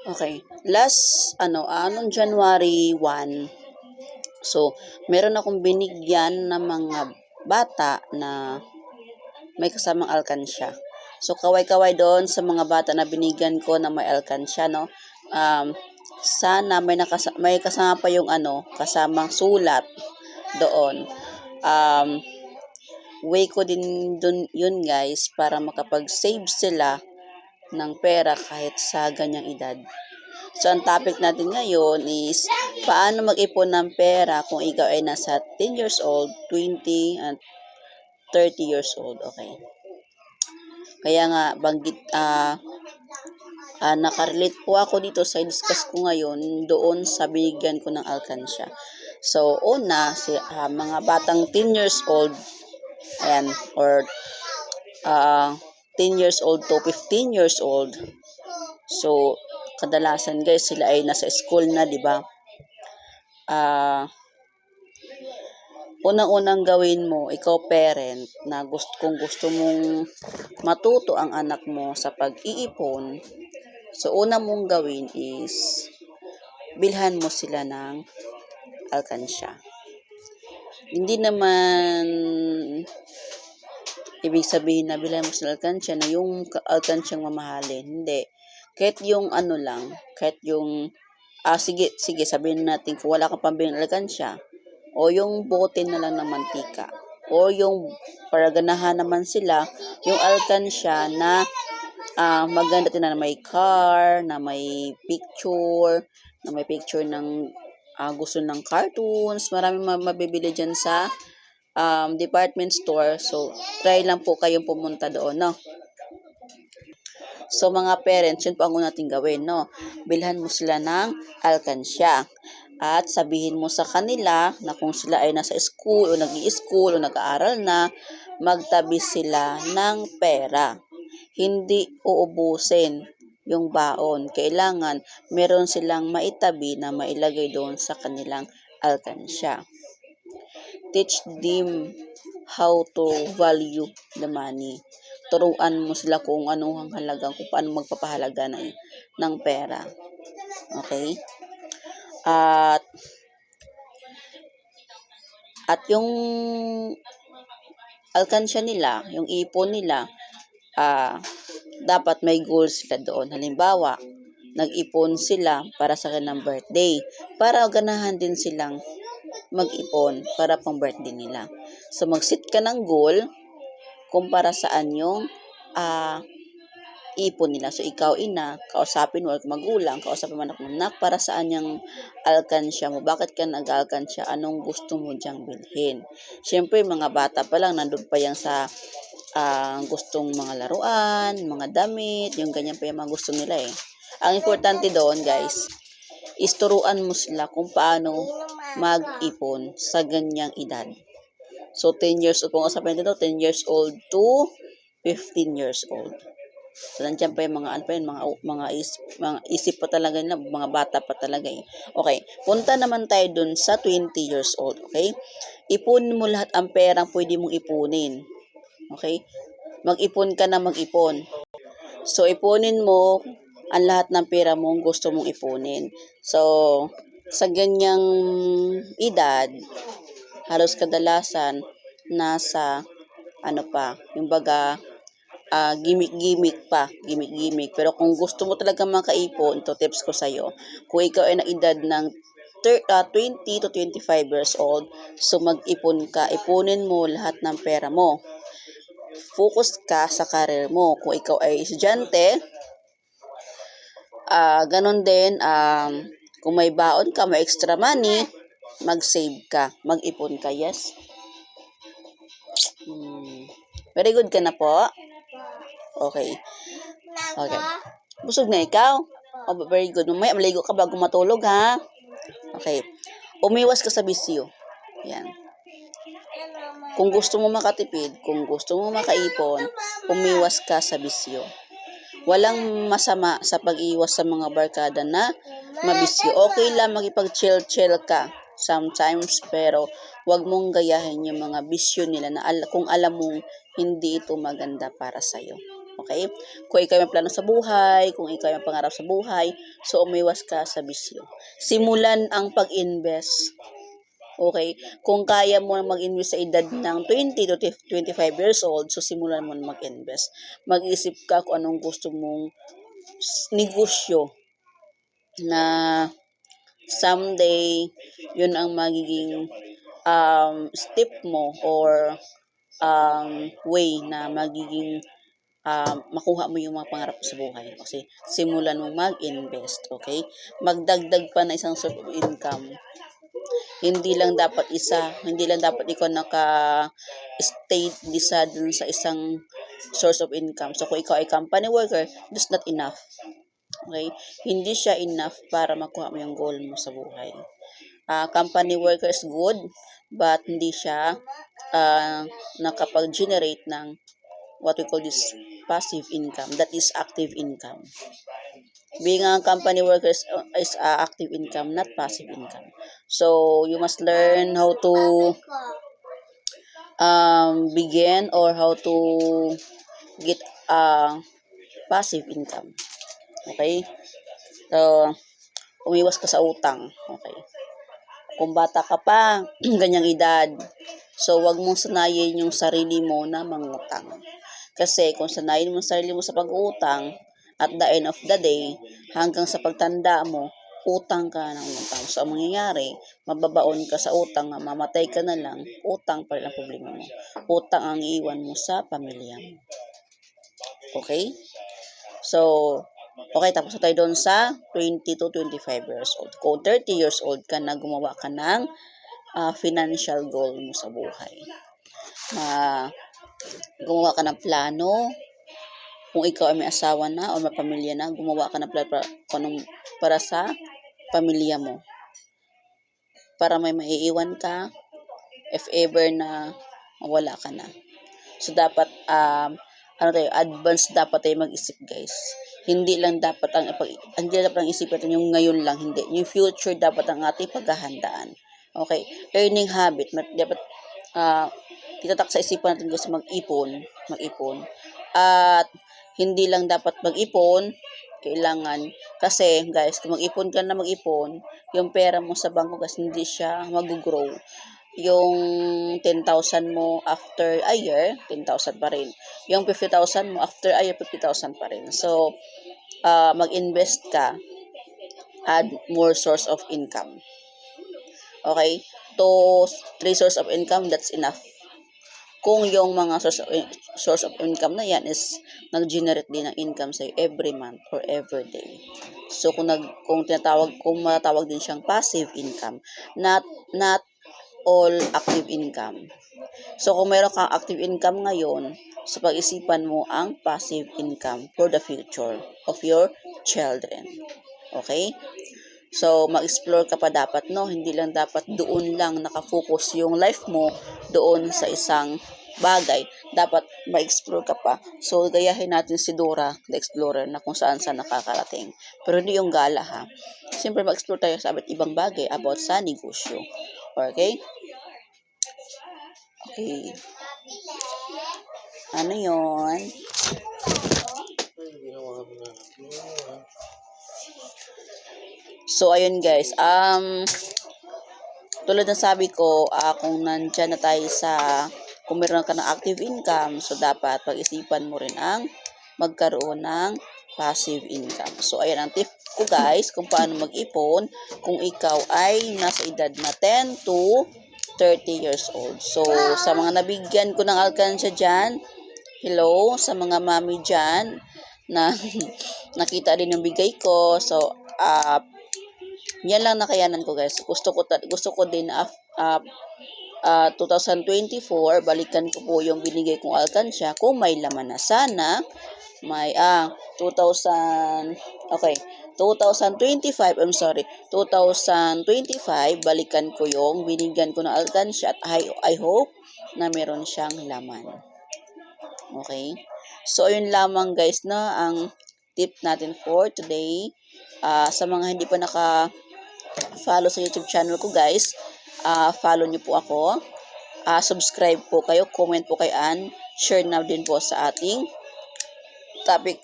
Okay. Last, anong January 1, so, meron akong binigyan ng mga bata na may kasamang alkansya. So, kaway-kaway doon sa mga bata na binigyan ko na may alkansya, no? Sana may kasama pa yung kasamang sulat doon. Way ko din dun yun guys para makapag-save sila ng pera kahit sa ganyang edad. So, ang topic natin ngayon is paano mag-ipon ng pera kung ikaw ay nasa 10 years old, 20, and 30 years old. Okay. Kaya nga, nakarelate po ako dito sa discuss ko ngayon doon sa binigyan ko ng alkansya. So, una, mga batang 10 years old, ayan, or 10 years old to 15 years old. So, kadalasan guys, sila ay nasa school na, di ba? Unang-unang gawin mo, ikaw parent, na kung gusto mong matuto ang anak mo sa pag-iipon, so una mong gawin is bilhan mo sila ng alkansya. Hindi naman ibig sabihin na bilhan mo sila alkansya na yung alkansyang mamahalin. Hindi. Kahit yung lang, kahit yung sige sabihin natin kung wala kang pambili ng alkansya, o yung bote na lang ng mantika, o yung para ganahan naman sila, yung alkansya na maganda na may car, na may picture ng gusto ng cartoons, maraming mabibili dyan sa department store. So, try lang po kayong pumunta doon, no? So, mga parents, yun po ang natin gawin, no? Bilhan mo sila ng alkansya. At sabihin mo sa kanila na kung sila ay nasa school o nag-i-school o nag-aaral na, magtabi sila ng pera. Hindi uubusin yung baon. Kailangan meron silang maitabi na mailagay doon sa kanilang alkansya. Teach them how to value the money. Turuan mo sila kung ano ang halaga, kung paano magpapahalaga ng pera. Okay? At yung alkansya nila, yung ipon nila, dapat may goals sila doon. Halimbawa, nag-ipon sila para sa kanilang birthday. Para ganahan din silang mag-ipon para pang birthday nila. So, mag-set ka ng goal kung para saan yung ipon nila. So, ikaw ina, kausapin mo, magulang, kausapin mo anak, para saan yung alkansya mo? Bakit ka nag-alkansya? Anong gusto mo diyang bilhin? Siyempre, mga bata pa lang, nandun pa yan sa gustong mga laruan, mga damit, yung ganyan pa yung mga gusto nila eh. Ang importante doon, guys, is turuan mo sila kung paano mag-ipon sa ganyang edad. So, 10 years old, kung usapin dito, 10 years old to 15 years old. So, nandiyan pa yung mga isip pa talaga nila, mga bata pa talaga eh. Okay, punta naman tayo dun sa 20 years old, okay? Ipunin mo lahat ang perang pwede mong ipunin. Okay? Mag-ipon ka na mag-ipon. So, ipunin mo ang lahat ng pera mong gusto mong ipunin. So, sa ganyang edad, halos kadalasan, nasa, yung baga, gimmick-gimmick pa. Gimmick-gimmick. Pero kung gusto mo talaga makaipon, ito tips ko sa'yo. Kung ikaw ay na edad ng 20 to 25 years old, so mag-ipon ka. Ipunin mo lahat ng pera mo. Focus ka sa career mo. Kung ikaw ay estudyante, ganun din, kung may baon ka, may extra money, mag-save ka, mag-ipon ka, yes? Very good ka na po? Okay. Okay. Busog na ikaw? Oh, very good. Mamaya maligo ka bago matulog, ha? Okay. Umiwas ka sa bisyo. Yan. Kung gusto mo makatipid, kung gusto mo makaipon, umiwas ka sa bisyo. Walang masama sa pag-iwas sa mga barkada na mabisyo. Okay lang makipag-chill ka sometimes, pero wag mong gayahin yung mga bisyo nila na kung alam mong hindi ito maganda para sa'yo. Okay? Kung ikaw may plano sa buhay, kung ikaw may pangarap sa buhay, so umiwas ka sa bisyo. Simulan ang pag-invest. Okay? Kung kaya mo mag-invest sa edad ng 20 to 25 years old, so simulan mo na mag-invest. Mag-isip ka kung anong gusto mong negosyo na someday yun ang magiging step mo or way na magiging makuha mo yung mga pangarap mo sa buhay. Kasi simulan mo mag-invest, okay? Magdagdag pa na isang source of income. Hindi lang dapat ikaw naka-stay dun sa isang source of income. So, kung ikaw ay company worker, that's not enough. Okay? Hindi siya enough para makuha mo yung goal mo sa buhay. Company worker is good, but hindi siya nakapag-generate ng what we call this passive income. That is active income. Being a company worker is active income, not passive income. So, you must learn how to begin or how to get passive income. Okay? So, umiwas ka sa utang. Okay? Kung bata ka pa, ganyang edad, so wag mong sanayin yung sarili mo na mangutang. Kasi kung sanayin mo sarili mo sa pag-utang, at the end of the day, hanggang sa pagtanda mo, utang ka ng utang. So, ang mangyayari, mababaon ka sa utang, mamatay ka na lang, utang pa rin ang problema mo. Utang ang iiwan mo sa pamilya mo. Okay? So, okay, tapos na tayo doon sa 20 to 25 years old. Kung 30 years old ka na, gumawa ka ng financial goal mo sa buhay. Gumawa ka ng plano. Kung ikaw ay may asawa na o may pamilya na, gumawa ka ng plano para sa pamilya mo. Para may maiiwan ka if ever na mawala ka na. So, dapat advance dapat tayo mag-isip, guys. Hindi dapat ang isip natin yung ngayon lang, hindi. Yung future dapat ang ating paghahandaan. Okay? Earning habit. Dapat titatak sa isipan natin guys mag-ipon. At hindi lang dapat mag-ipon, kailangan, kasi guys, kung mag-ipon ka na yung pera mo sa bangko guys, hindi siya mag-grow. Yung 10,000 mo after a year, 10,000 pa rin. Yung 50,000 mo after a year, 50,000 pa rin. So, mag-invest ka, add more source of income. Okay? 3 source of income, that's enough. Kung yung mga source of income na yan is nag-generate din ng income sa every month or every day. So kung matawag din siyang passive income, not all active income. So kung meron kang active income ngayon, so pag-isipan mo ang passive income for the future of your children. Okay? So, mag-explore ka pa dapat, no? Hindi lang dapat doon lang nakafocus yung life mo doon sa isang bagay. Dapat ma-explore ka pa. So, gayahin natin si Dora, the Explorer, na kung saan nakakarating. Pero hindi yung gala, ha? Siyempre, mag-explore tayo sa ibang bagay about sa negosyo. Okay? Okay. Ano yun? So, ayun guys. Tulad ng sabi ko, kung nandyan na tayo kung meron ka ng active income, so dapat pag-isipan mo rin ang magkaroon ng passive income. So, ayan ang tip ko guys, kung paano mag-ipon kung ikaw ay nasa edad na 10 to 30 years old. So, sa mga nabigyan ko ng alkansya dyan, hello, sa mga mami dyan, na nakita din yung bigay ko. So, yan lang nakayanan ko guys. Gusto ko din 2024 balikan ko po yung binigay kong alkansya kung may laman na. Sana may 2025 balikan ko yung binigyan ko ng alkansya at I hope na meron siyang laman. Okay? So ayun lamang guys na ang tip natin for today. Sa mga hindi pa follow sa YouTube channel ko guys, follow niyo po ako, subscribe po kayo, comment po kayo, and share na din po sa ating topic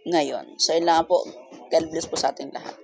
ngayon. So, yun lang po. God bless po sa ating lahat.